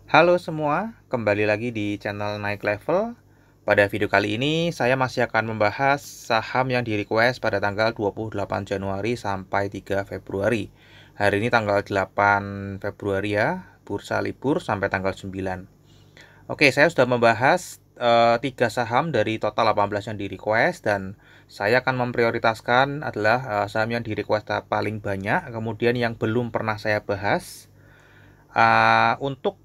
Halo semua, kembali lagi di channel Naik Level. Pada video kali ini, saya masih akan membahas saham yang di request pada tanggal 28 Januari sampai 3 Februari. Hari ini tanggal 8 Februari ya, bursa libur sampai tanggal 9. Oke, saya sudah membahas 3 saham dari total 18 yang di request, dan saya akan memprioritaskan adalah saham yang di request paling banyak, kemudian yang belum pernah saya bahas. Untuk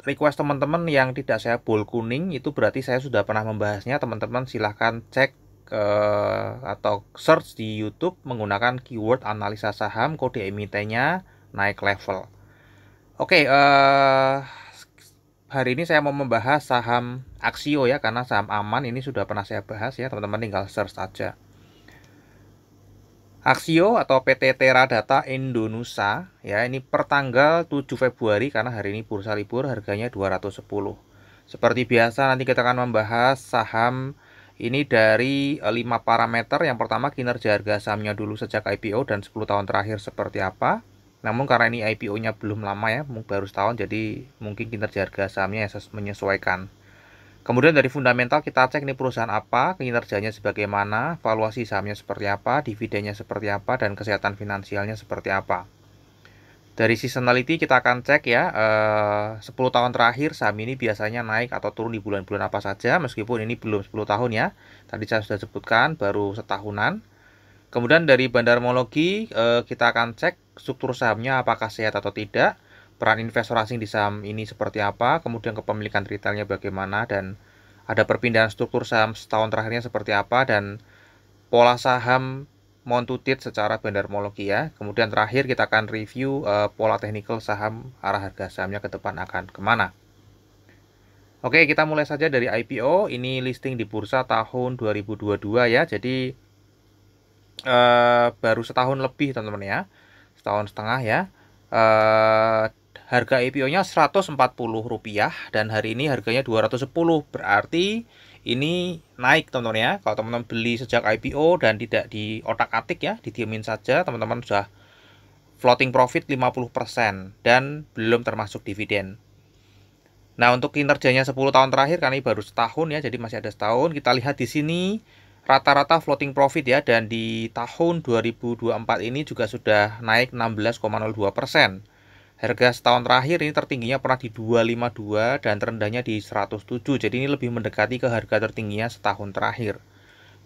request teman-teman yang tidak saya bold kuning itu berarti saya sudah pernah membahasnya. Teman-teman silahkan cek atau search di YouTube menggunakan keyword analisa saham, kode emitennya Naik Level. Oke, hari ini saya mau membahas saham Aksio ya, karena saham aman ini sudah pernah saya bahas ya, teman-teman tinggal search aja. Aksio atau PT Teradata Indonesia ya, ini per tanggal 7 Februari karena hari ini bursa libur, harganya 210. Seperti biasa nanti kita akan membahas saham ini dari 5 parameter. Yang pertama kinerja harga sahamnya dulu sejak IPO dan 10 tahun terakhir seperti apa. Namun karena ini IPO-nya belum lama ya, baru setahun, jadi mungkin kinerja harga sahamnya menyesuaikan. Kemudian dari fundamental kita cek ini perusahaan apa, kinerjanya sebagaimana, valuasi sahamnya seperti apa, dividennya seperti apa, dan kesehatan finansialnya seperti apa. Dari seasonality kita akan cek ya, 10 tahun terakhir saham ini biasanya naik atau turun di bulan-bulan apa saja, meskipun ini belum 10 tahun ya. Tadi saya sudah sebutkan baru setahunan. Kemudian dari bandarmologi kita akan cek struktur sahamnya apakah sehat atau tidak, peran investor asing di saham ini seperti apa, kemudian kepemilikan retailnya bagaimana, dan ada perpindahan struktur saham setahun terakhirnya seperti apa, dan pola saham montutit secara bandarmologi ya. Kemudian terakhir kita akan review pola technical saham, arah harga sahamnya ke depan akan kemana. Oke, kita mulai saja dari IPO. Ini listing di bursa tahun 2022 ya, jadi baru setahun lebih teman-teman ya, setahun setengah ya. Harga IPO-nya Rp140 dan hari ini harganya 210, berarti ini naik teman-teman ya. Kalau teman-teman beli sejak IPO dan tidak di otak-atik ya, didiemin saja, teman-teman sudah floating profit 50% dan belum termasuk dividen. Nah, untuk kinerjanya 10 tahun terakhir karena ini baru setahun ya, jadi masih ada setahun. Kita lihat di sini rata-rata floating profit ya, dan di tahun 2024 ini juga sudah naik 16,02%. Harga setahun terakhir ini tertingginya pernah di 252 dan terendahnya di 107. Jadi ini lebih mendekati ke harga tertingginya setahun terakhir.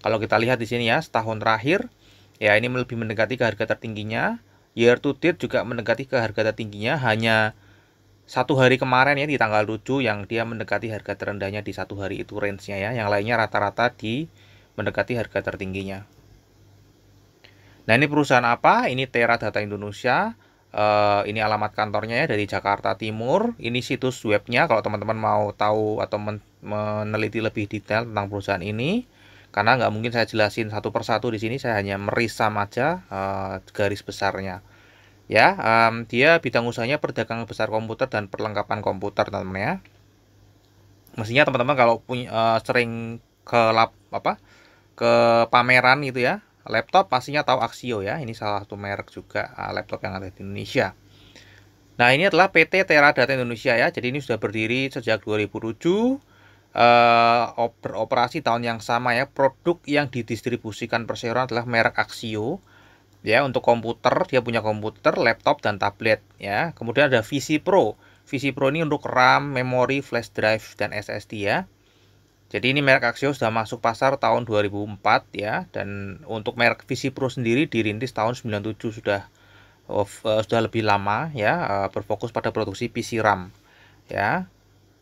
Kalau kita lihat di sini ya, setahun terakhir ya ini lebih mendekati ke harga tertingginya. Year to date juga mendekati ke harga tertingginya, hanya satu hari kemarin ya di tanggal 7 yang dia mendekati harga terendahnya di satu hari itu range-nya ya. Yang lainnya rata-rata di mendekati harga tertingginya. Nah, ini perusahaan apa? Ini Teradata Indonesia. Ini alamat kantornya ya, dari Jakarta Timur. Ini situs webnya kalau teman-teman mau tahu atau meneliti lebih detail tentang perusahaan ini. Karena nggak mungkin saya jelasin satu persatu di sini, saya hanya merisam aja garis besarnya. Ya, dia bidang usahanya perdagangan besar komputer dan perlengkapan komputer teman-teman ya. Mestinya teman-teman kalau punya sering ke ke pameran gitu ya, laptop pastinya tahu Aksio ya. Ini salah satu merek juga laptop yang ada di Indonesia. Nah, ini adalah PT Teradata Indonesia ya. Jadi ini sudah berdiri sejak 2007. Beroperasi tahun yang sama ya. Produk yang didistribusikan perseroan adalah merek Aksio. Ya, untuk komputer dia punya komputer, laptop, dan tablet ya. Kemudian ada VC Pro. VC Pro ini untuk RAM, memori, flash drive, dan SSD ya. Jadi ini merek Aksio sudah masuk pasar tahun 2004 ya, dan untuk merek VC Pro sendiri dirintis tahun 97, sudah lebih lama ya, berfokus pada produksi PC RAM ya.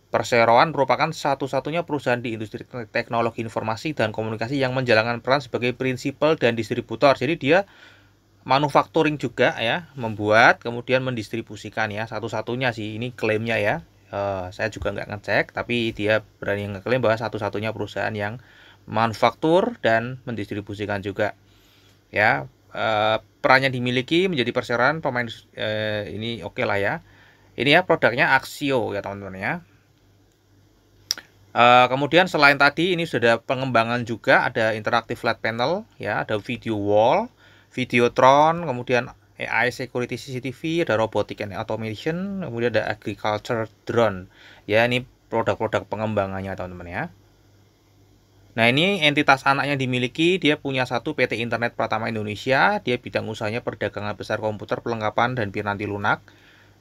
Perseroan merupakan satu-satunya perusahaan di industri teknologi informasi dan komunikasi yang menjalankan peran sebagai prinsipal dan distributor. Jadi dia manufacturing juga ya, membuat kemudian mendistribusikan ya, satu-satunya sih ini klaimnya ya. Saya juga nggak ngecek, tapi dia berani ngeklaim bahwa satu-satunya perusahaan yang manufaktur dan mendistribusikan juga ya. Perannya dimiliki menjadi perseroan pemain ini oke lah ya. Ini ya produknya Aksio ya teman-teman ya. Kemudian selain tadi ini sudah pengembangan juga, ada interactive flat panel ya, ada video wall, Videotron, kemudian AI security CCTV, ada robotic and automation, kemudian ada agriculture drone. Ya, ini produk-produk pengembangannya teman-teman ya. Nah, ini entitas anaknya dimiliki, dia punya satu PT Internet Pratama Indonesia, dia bidang usahanya perdagangan besar komputer, perlengkapan, dan piranti lunak.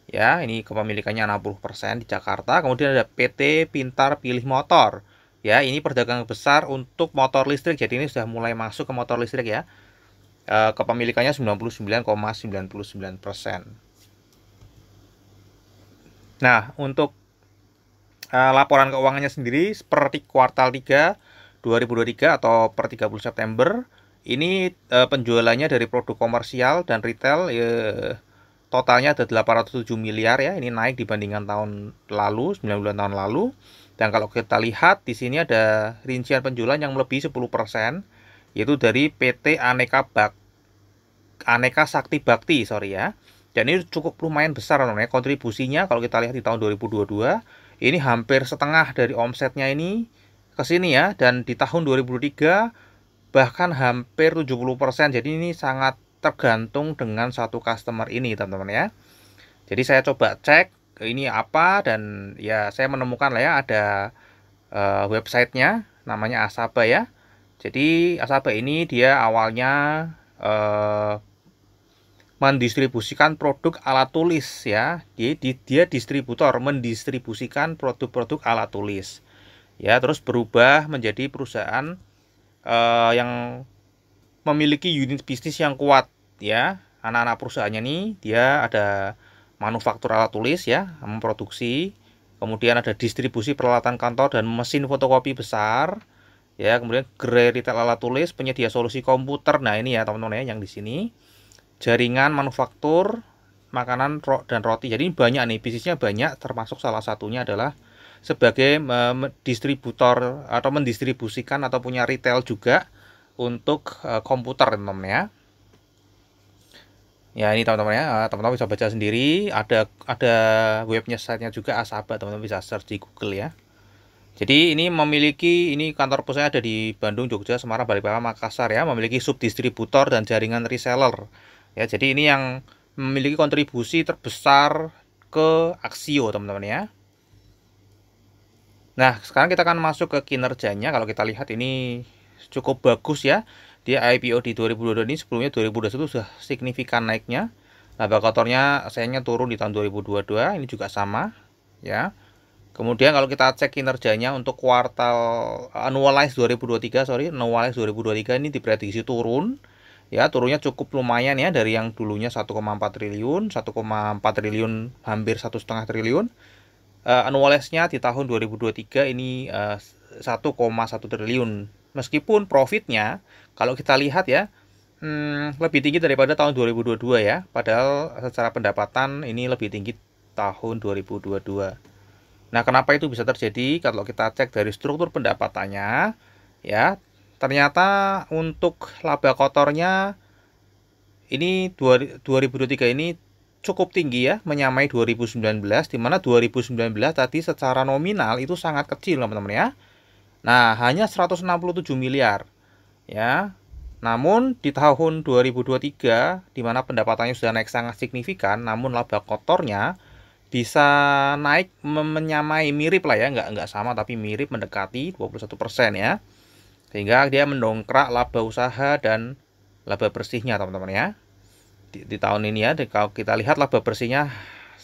Ya, ini kepemilikannya 60% di Jakarta. Kemudian ada PT Pintar Pilih Motor. Ya, ini perdagangan besar untuk motor listrik. Jadi ini sudah mulai masuk ke motor listrik ya. Kepemilikannya 99,99%. Nah, untuk laporan keuangannya sendiri seperti kuartal 3 2023 atau per 30 September ini penjualannya dari produk komersial dan retail totalnya ada 807 miliar ya. Ini naik dibandingkan tahun lalu, 9 bulan tahun lalu. Dan kalau kita lihat di sini ada rincian penjualan yang melebihi 10%, yaitu dari PT Aneka Sakti Bakti, sorry ya. Dan ini cukup lumayan besar namanya kontribusinya. Kalau kita lihat di tahun 2022 ini hampir setengah dari omsetnya ini ke sini ya, dan di tahun 2023 bahkan hampir 70%. Jadi ini sangat tergantung dengan satu customer ini teman-teman ya. Jadi saya coba cek ini apa, dan ya saya menemukan lah ya, ada websitenya namanya Asaba ya. Jadi Asaba ini dia awalnya mendistribusikan produk alat tulis ya. Dia distributor mendistribusikan produk-produk alat tulis. Ya, terus berubah menjadi perusahaan yang memiliki unit bisnis yang kuat ya. Anak-anak perusahaannya nih dia ada manufaktur alat tulis ya, memproduksi, kemudian ada distribusi peralatan kantor dan mesin fotokopi besar ya, kemudian gerai retail alat tulis, penyedia solusi komputer. Nah, ini ya teman-teman ya yang di sini. Jaringan manufaktur makanan dan roti. Jadi banyak nih, bisnisnya banyak, termasuk salah satunya adalah sebagai distributor atau mendistribusikan atau punya retail juga untuk komputer teman-teman ya. Ya, ini teman-teman ya, teman-teman bisa baca sendiri, ada webnya, site-nya juga Asaba, teman-teman bisa search di Google ya. Jadi ini memiliki, ini kantor pusatnya ada di Bandung, Jogja, Semarang, Balikpapan, Makassar ya, memiliki subdistributor dan jaringan reseller. Ya, jadi ini yang memiliki kontribusi terbesar ke Aksio teman-teman ya. Nah, sekarang kita akan masuk ke kinerjanya. Kalau kita lihat ini cukup bagus ya. Dia IPO di 2022 ini, sebelumnya 2021 sudah signifikan naiknya. Laba kotornya sayangnya turun di tahun 2022, ini juga sama ya. Kemudian kalau kita cek kinerjanya untuk kuartal annualized 2023, annualized 2023 ini diprediksi turun. Ya, turunnya cukup lumayan ya, dari yang dulunya 1,4 triliun, 1,4 triliun hampir 1,5 triliun. Annualized-nya di tahun 2023 ini 1,1 triliun. Meskipun profitnya kalau kita lihat ya lebih tinggi daripada tahun 2022 ya. Padahal secara pendapatan ini lebih tinggi tahun 2022. Nah, kenapa itu bisa terjadi? Kalau kita cek dari struktur pendapatannya ya, ternyata untuk laba kotornya ini 2023 ini cukup tinggi ya, menyamai 2019, di mana 2019 tadi secara nominal itu sangat kecil teman-teman ya. Nah, hanya 167 miliar ya. Namun di tahun 2023 di mana pendapatannya sudah naik sangat signifikan, namun laba kotornya bisa naik menyamai, mirip lah ya, nggak sama tapi mirip, mendekati 21% ya. Sehingga dia mendongkrak laba usaha dan laba bersihnya teman-teman ya. Di tahun ini ya, kalau kita lihat laba bersihnya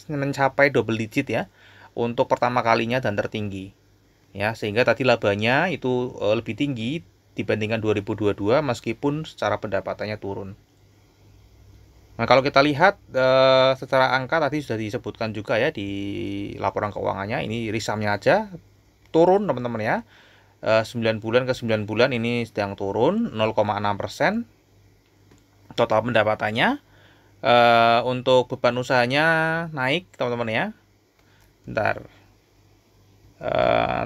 mencapai double digit ya, untuk pertama kalinya dan tertinggi ya, sehingga tadi labanya itu lebih tinggi dibandingkan 2022 meskipun secara pendapatannya turun. Nah, kalau kita lihat secara angka tadi sudah disebutkan juga ya di laporan keuangannya, ini risamnya aja turun teman-teman ya. 9 bulan ke 9 bulan ini sedang turun 0,6%. Total pendapatannya untuk beban usahanya naik teman-teman ya. Bentar,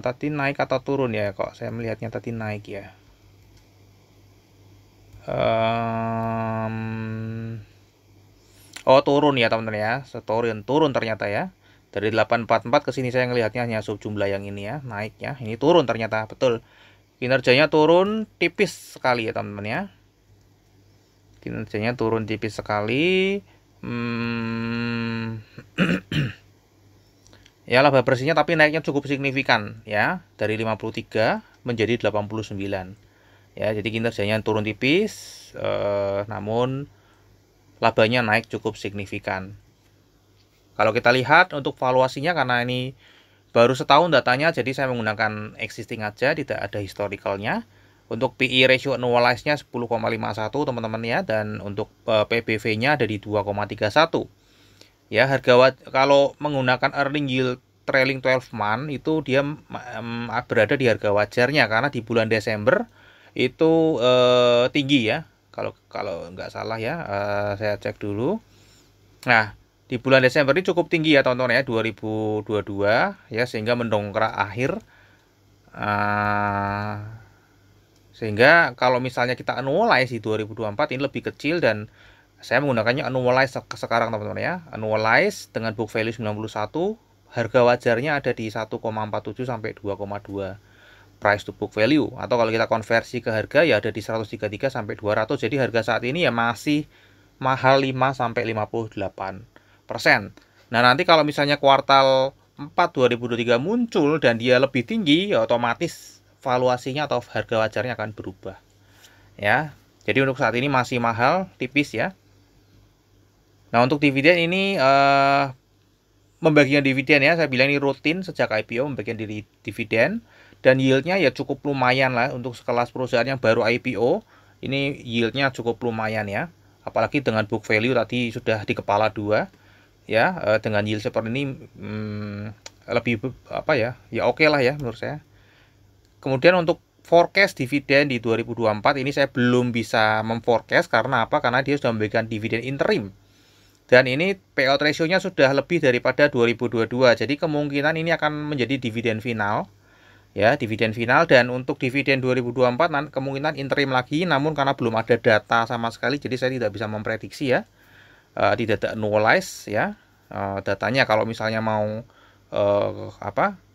tadi naik atau turun ya? Kok saya melihatnya tadi naik ya. Oh, turun ya teman-teman ya. Turun ternyata ya. Dari 844 ke sini saya ngelihatnya hanya subjumlah yang ini ya, naiknya. Ini turun ternyata, betul. Kinerjanya turun tipis sekali ya teman-teman ya. Kinerjanya turun tipis sekali. Ya laba bersihnya tapi naiknya cukup signifikan ya, dari 53 menjadi 89. Ya, jadi kinerjanya turun tipis, namun labanya naik cukup signifikan. Kalau kita lihat untuk valuasinya, karena ini baru setahun datanya, jadi saya menggunakan existing aja, tidak ada historicalnya. Untuk PE ratio annualized-nya 10,51 teman-teman ya, dan untuk PBV-nya ada di 2,31. Ya, kalau menggunakan earning yield trailing 12 month itu dia berada di harga wajarnya, karena di bulan Desember itu tinggi ya. Kalau nggak salah ya, saya cek dulu. Nah, di bulan Desember ini cukup tinggi ya teman-teman ya, 2022 ya, sehingga mendongkrak akhir. Sehingga kalau misalnya kita annualize di 2024 ini lebih kecil, dan saya menggunakannya annualize sekarang teman-teman ya. Annualize dengan book value 91, harga wajarnya ada di 1,47 sampai 2,2 price to book value, atau kalau kita konversi ke harga ya ada di 133 sampai 200. Jadi harga saat ini ya masih mahal 5 sampai 58%. Nah, nanti kalau misalnya kuartal 4 2023 muncul dan dia lebih tinggi, ya otomatis valuasinya atau harga wajarnya akan berubah. Ya. Jadi untuk saat ini masih mahal, tipis ya. Nah, untuk dividen ini membagikan dividen ya, saya bilang ini rutin sejak IPO membagikan dividen, dan yieldnya ya cukup lumayan lah untuk sekelas perusahaan yang baru IPO. Ini yieldnya cukup lumayan ya, apalagi dengan book value tadi sudah di kepala 2 ya. Dengan yield seperti ini lebih apa ya, ya oke lah ya menurut saya. Kemudian untuk forecast dividen di 2024 ini saya belum bisa memforecast, karena apa? Karena dia sudah memberikan dividen interim. Dan ini payout ratio-nya sudah lebih daripada 2022. Jadi kemungkinan ini akan menjadi dividen final. Ya, dividen final. Dan untuk dividen 2024 kemungkinan interim lagi, namun karena belum ada data sama sekali, jadi saya tidak bisa memprediksi ya. Tidak ada annualize ya. Datanya kalau misalnya mau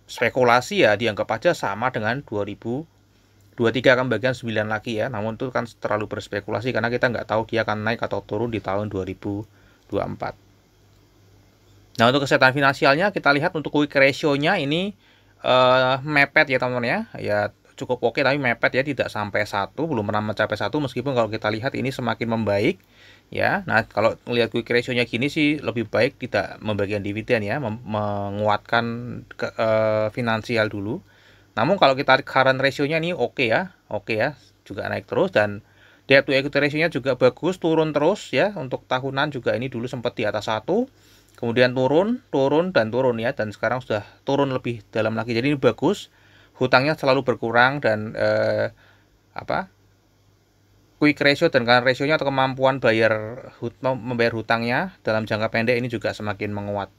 spekulasi ya dianggap aja sama dengan 2023 akan bagian 9 lagi ya. Namun itu kan terlalu berspekulasi, karena kita nggak tahu dia akan naik atau turun di tahun 2024. Nah, untuk kesehatan finansialnya kita lihat untuk quick ratio-nya ini mepet ya teman-teman ya. Ya cukup oke, tapi mepet ya, tidak sampai 1, belum pernah mencapai 1, meskipun kalau kita lihat ini semakin membaik ya. Nah, kalau melihat quick ratio-nya gini sih lebih baik tidak membagikan dividen ya, menguatkan finansial dulu. Namun kalau kita current ratio-nya ini oke ya, juga naik terus, dan debt to equity ratio-nya juga bagus, turun terus ya. Untuk tahunan juga ini dulu sempat di atas 1, kemudian turun ya, dan sekarang sudah turun lebih dalam lagi. Jadi ini bagus, hutangnya selalu berkurang, dan quick ratio dan current ratio-nya atau kemampuan membayar hutangnya dalam jangka pendek ini juga semakin menguat.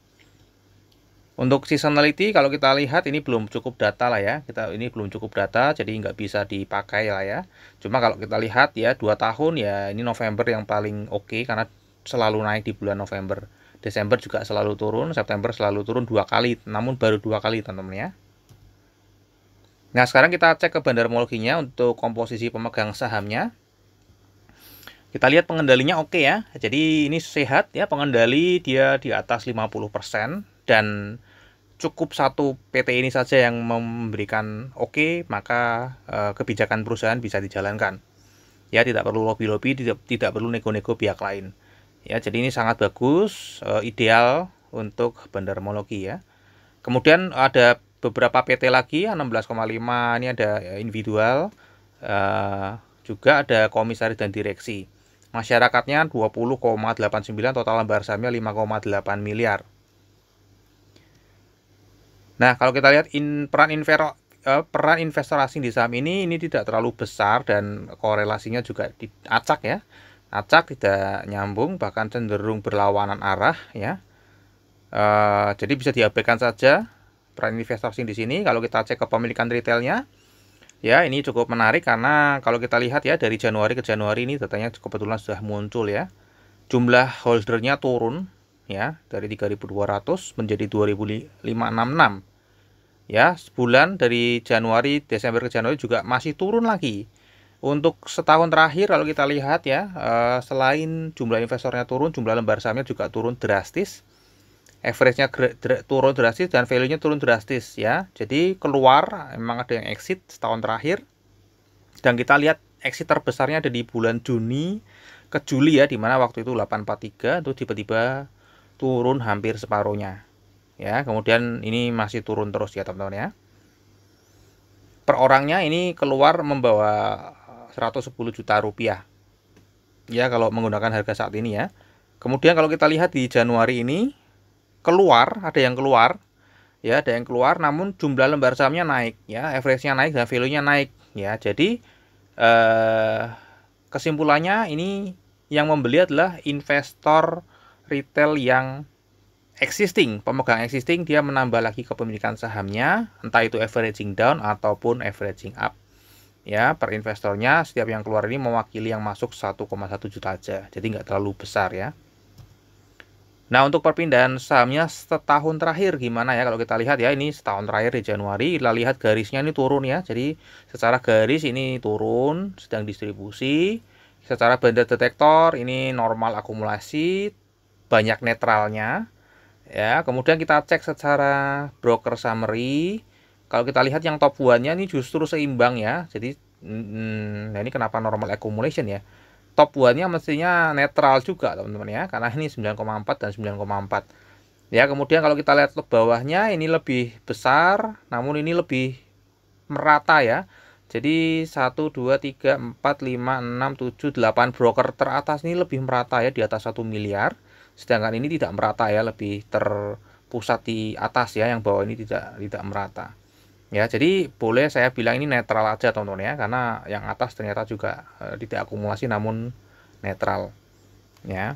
Untuk seasonality kalau kita lihat ini belum cukup data lah ya, ini belum cukup data, jadi nggak bisa dipakai lah ya. Cuma kalau kita lihat ya 2 tahun ya, ini November yang paling oke, karena selalu naik di bulan November. Desember juga selalu turun, September selalu turun 2 kali, namun baru 2 kali teman-teman ya. Nah, sekarang kita cek ke bandarmologinya untuk komposisi pemegang sahamnya. Kita lihat pengendalinya oke ya. Jadi ini sehat ya, pengendali dia di atas 50%, dan cukup satu PT ini saja yang memberikan oke, maka kebijakan perusahaan bisa dijalankan. Ya, tidak perlu lobby-lobby, tidak perlu nego-nego pihak lain. Ya, jadi ini sangat bagus, ideal untuk bandarmologi ya. Kemudian ada beberapa PT lagi, 16,5 ini ada individual, juga ada komisaris dan direksi. Masyarakatnya 20,89, total lembar sahamnya 5,8 miliar. Nah, kalau kita lihat peran investor asing di saham ini tidak terlalu besar, dan korelasinya juga acak ya. Acak, tidak nyambung, bahkan cenderung berlawanan arah ya. Jadi bisa diabaikan saja peran investor asing di sini. Kalau kita cek kepemilikan retailnya, ya ini cukup menarik, karena kalau kita lihat ya dari Januari ke Januari ini datanya kebetulan sudah muncul ya. Jumlah holdernya turun ya, dari 3.200 menjadi 2.566. Ya, sebulan dari Januari, Desember ke Januari juga masih turun lagi. Untuk setahun terakhir kalau kita lihat ya, selain jumlah investornya turun, jumlah lembar sahamnya juga turun drastis. Average-nya turun drastis dan value-nya turun drastis ya. Jadi keluar, memang ada yang exit setahun terakhir. Dan kita lihat exit terbesarnya ada di bulan Juni ke Juli ya, dimana waktu itu 843 itu tiba-tiba turun hampir separuhnya. Ya, kemudian ini masih turun terus ya teman-teman ya. Per orangnya ini keluar membawa 110 juta rupiah ya kalau menggunakan harga saat ini ya. Kemudian kalau kita lihat di Januari ini keluar, ada yang keluar ya, ada yang keluar namun jumlah lembar sahamnya naik ya, average-nya naik dan value-nya naik ya. Jadi kesimpulannya ini yang membeli adalah investor retail yang existing, pemegang existing, dia menambah lagi kepemilikan sahamnya, entah itu averaging down ataupun averaging up. Ya, per investornya setiap yang keluar ini mewakili yang masuk 1,1 juta aja, jadi nggak terlalu besar ya. Nah, untuk perpindahan sahamnya setahun terakhir gimana ya? Kalau kita lihat ya, ini setahun terakhir di Januari, kita lihat garisnya ini turun ya. Jadi secara garis ini turun, sedang distribusi. Secara banda detektor ini normal akumulasi, banyak netralnya. Ya, kemudian kita cek secara broker summary. Kalau kita lihat yang top one-nya ini justru seimbang ya. Jadi nah ini kenapa normal accumulation ya? Top one-nya mestinya netral juga teman-teman ya, karena ini 9,4 dan 9,4. Ya, kemudian kalau kita lihat ke bawahnya ini lebih besar, namun ini lebih merata ya. Jadi 1 2 3 4 5 6 7 8 broker teratas ini lebih merata ya, di atas 1 miliar. Sedangkan ini tidak merata ya, lebih terpusat di atas ya, yang bawah ini tidak merata. Ya, jadi boleh saya bilang ini netral aja teman-teman ya, karena yang atas ternyata juga tidak akumulasi namun netral ya.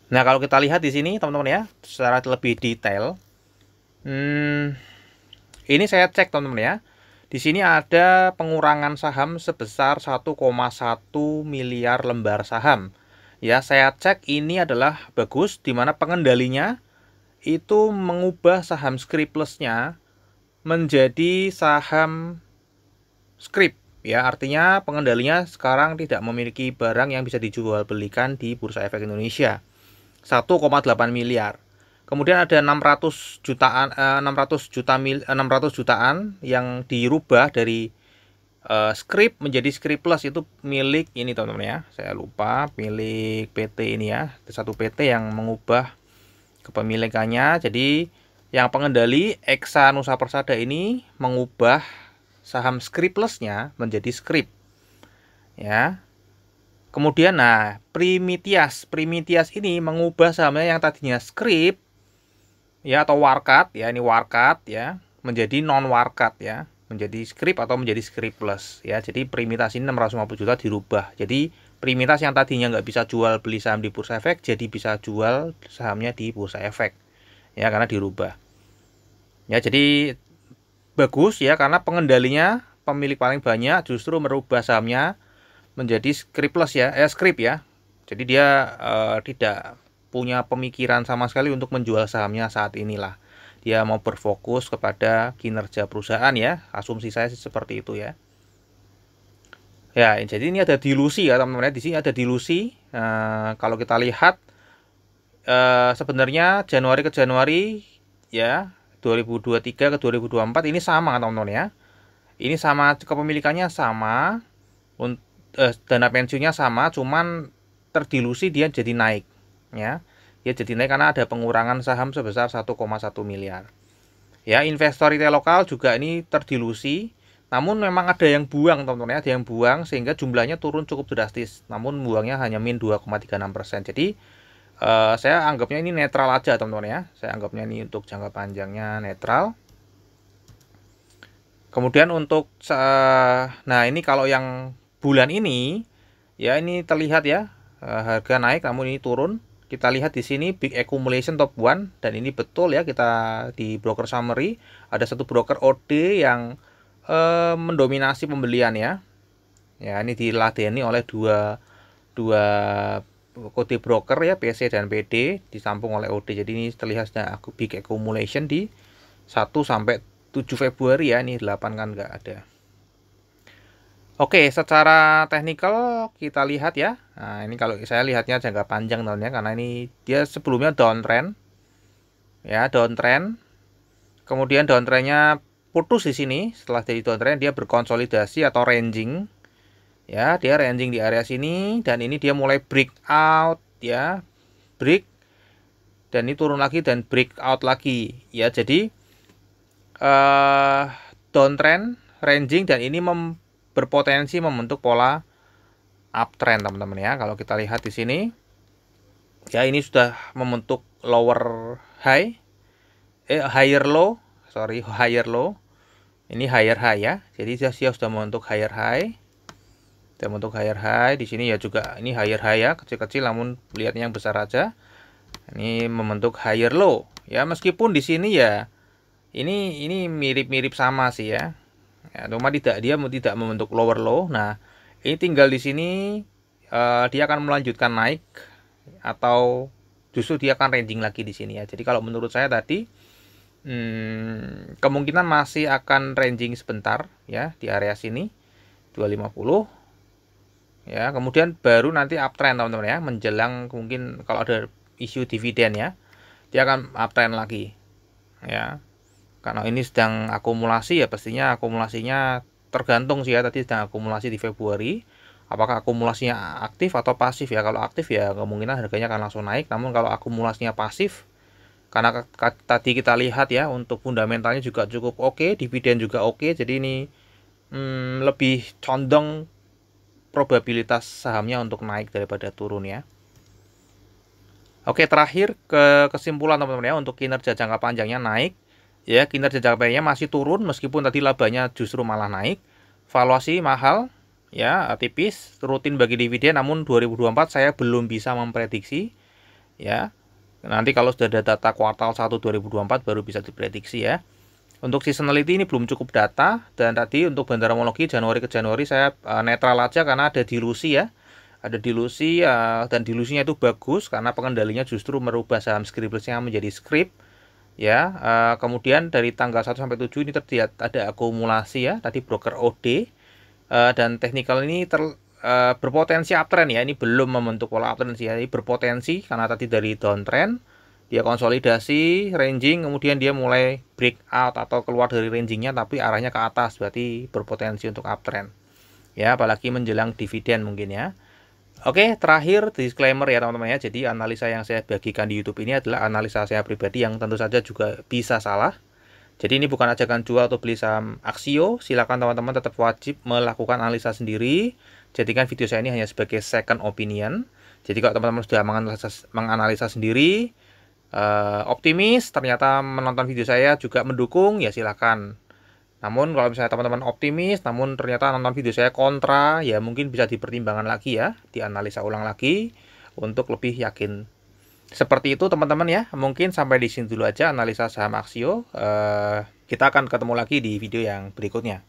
Nah, kalau kita lihat di sini teman-teman ya, secara lebih detail, ini saya cek teman-teman ya. Di sini ada pengurangan saham sebesar 1,1 miliar lembar saham. Ya, saya cek ini adalah bagus, di mana pengendalinya itu mengubah saham scriptless-nya menjadi saham script. Ya, artinya pengendalinya sekarang tidak memiliki barang yang bisa dijual belikan di Bursa Efek Indonesia. 1,8 miliar. Kemudian ada 600 jutaan yang dirubah dari script menjadi scriptless, itu milik ini teman-teman ya. Saya lupa, milik PT ini ya. Satu PT yang mengubah kepemilikannya. Jadi yang pengendali Eksa Nusa Persada ini mengubah saham scriptless-nya menjadi script. Ya. Kemudian nah, Primitias ini mengubah sahamnya yang tadinya script ya atau warkat ya, ini warkat ya, menjadi non warkat ya, menjadi script atau menjadi scriptless ya. Jadi Primitas ini 650 juta dirubah. Jadi Primitas yang tadinya nggak bisa jual beli saham di Bursa Efek jadi bisa jual sahamnya di Bursa Efek ya, karena dirubah ya. Jadi bagus ya, karena pengendalinya pemilik paling banyak justru merubah sahamnya menjadi scriptless ya, script ya. Jadi dia tidak punya pemikiran sama sekali untuk menjual sahamnya saat inilah. Dia mau berfokus kepada kinerja perusahaan ya. Asumsi saya seperti itu ya. Ya, jadi ini ada dilusi ya teman-teman. Di sini ada dilusi. Kalau kita lihat sebenarnya Januari ke Januari ya, 2023 ke 2024 ini sama teman-teman ya. Ini sama, kepemilikannya sama, dana pensiunnya sama, cuman terdilusi dia jadi naik ya. Dia jadi naik karena ada pengurangan saham sebesar 1,1 miliar. Ya, investor retail lokal juga ini terdilusi. Namun memang ada yang buang teman-teman ya, ada yang buang sehingga jumlahnya turun cukup drastis. Namun buangnya hanya min 2,36%. Jadi saya anggapnya ini netral aja teman-teman ya. Saya anggapnya ini untuk jangka panjangnya netral. Kemudian untuk nah ini kalau yang bulan ini ya, ini terlihat ya harga naik namun ini turun. Kita lihat di sini big accumulation top one, dan ini betul ya, kita di broker summary ada satu broker OD yang mendominasi pembelian ya. Ya, ini diladeni oleh dua kode broker ya, PC dan PD, disampung oleh OD. Jadi ini terlihat big accumulation di 1 sampai 7 Februari ya, ini 8 kan nggak ada. Oke, secara teknikal kita lihat ya. Nah, ini kalau saya lihatnya jangka panjang teman-teman ya, karena ini dia sebelumnya downtrend. Ya, downtrend. Kemudian downtrendnya putus di sini. Setelah jadi downtrend dia berkonsolidasi atau ranging. Ya, dia ranging di area sini dan ini dia mulai breakout ya. Break dan ini turun lagi dan breakout lagi. Ya, jadi downtrend, ranging dan ini berpotensi membentuk pola uptrend teman-teman ya. Kalau kita lihat di sini ya, ini sudah membentuk lower high, higher low, higher low. Ini higher high ya. Jadi dia sudah membentuk higher high. Sudah membentuk higher high. Di sini ya juga ini higher high ya, kecil-kecil namun lihatnya yang besar aja. Ini membentuk higher low. Ya, meskipun di sini ya ini mirip-mirip sama sih ya. Ya, cuma dia tidak membentuk lower low. Nah, ini tinggal di sini dia akan melanjutkan naik atau justru dia akan ranging lagi di sini ya. Jadi kalau menurut saya tadi kemungkinan masih akan ranging sebentar ya di area sini 250 ya. Kemudian baru nanti uptrend teman-teman ya, menjelang mungkin kalau ada isu dividen ya, dia akan uptrend lagi ya. Karena ini sedang akumulasi ya, pastinya akumulasinya tergantung sih ya, tadi sedang akumulasi di Februari. Apakah akumulasinya aktif atau pasif ya? Kalau aktif ya kemungkinan harganya akan langsung naik. Namun kalau akumulasinya pasif, karena tadi kita lihat ya untuk fundamentalnya juga cukup oke, dividen juga oke. Jadi ini lebih condong probabilitas sahamnya untuk naik daripada turun ya. Oke, terakhir kesimpulan teman-teman ya, untuk kinerja jangka panjangnya naik. Ya, kinerja jangka panjangnya masih turun meskipun tadi labanya justru malah naik. Valuasi mahal ya, tipis, rutin bagi dividen, namun 2024 saya belum bisa memprediksi ya. Nanti kalau sudah ada data kuartal 1 2024 baru bisa diprediksi ya. Untuk seasonality ini belum cukup data, dan tadi untuk bandarmologi Januari ke Januari saya netral aja karena ada dilusi ya. Ada dilusi dan dilusinya itu bagus karena pengendalinya justru merubah saham Scripps-nya menjadi script. Ya, kemudian dari tanggal 1 sampai 7 ini terlihat ada akumulasi ya, tadi broker OD, dan teknikal ini berpotensi uptrend ya, ini belum membentuk pola uptrend sih ya, ini berpotensi karena tadi dari downtrend, dia konsolidasi, ranging, kemudian dia mulai breakout atau keluar dari rangingnya tapi arahnya ke atas, berarti berpotensi untuk uptrend. Ya, apalagi menjelang dividen mungkin ya. Oke, terakhir disclaimer ya teman-teman ya. Jadi analisa yang saya bagikan di YouTube ini adalah analisa saya pribadi yang tentu saja juga bisa salah. Jadi ini bukan ajakan jual atau beli saham Aksio. Silakan teman-teman tetap wajib melakukan analisa sendiri. Jadikan video saya ini hanya sebagai second opinion. Jadi kalau teman-teman sudah menganalisa sendiri, optimis, ternyata menonton video saya juga mendukung, ya silakan. Namun kalau misalnya teman-teman optimis, namun ternyata nonton video saya kontra, ya mungkin bisa dipertimbangkan lagi ya, dianalisa ulang lagi untuk lebih yakin. Seperti itu teman-teman ya, mungkin sampai di sini dulu aja analisa saham Aksio. Kita akan ketemu lagi di video yang berikutnya.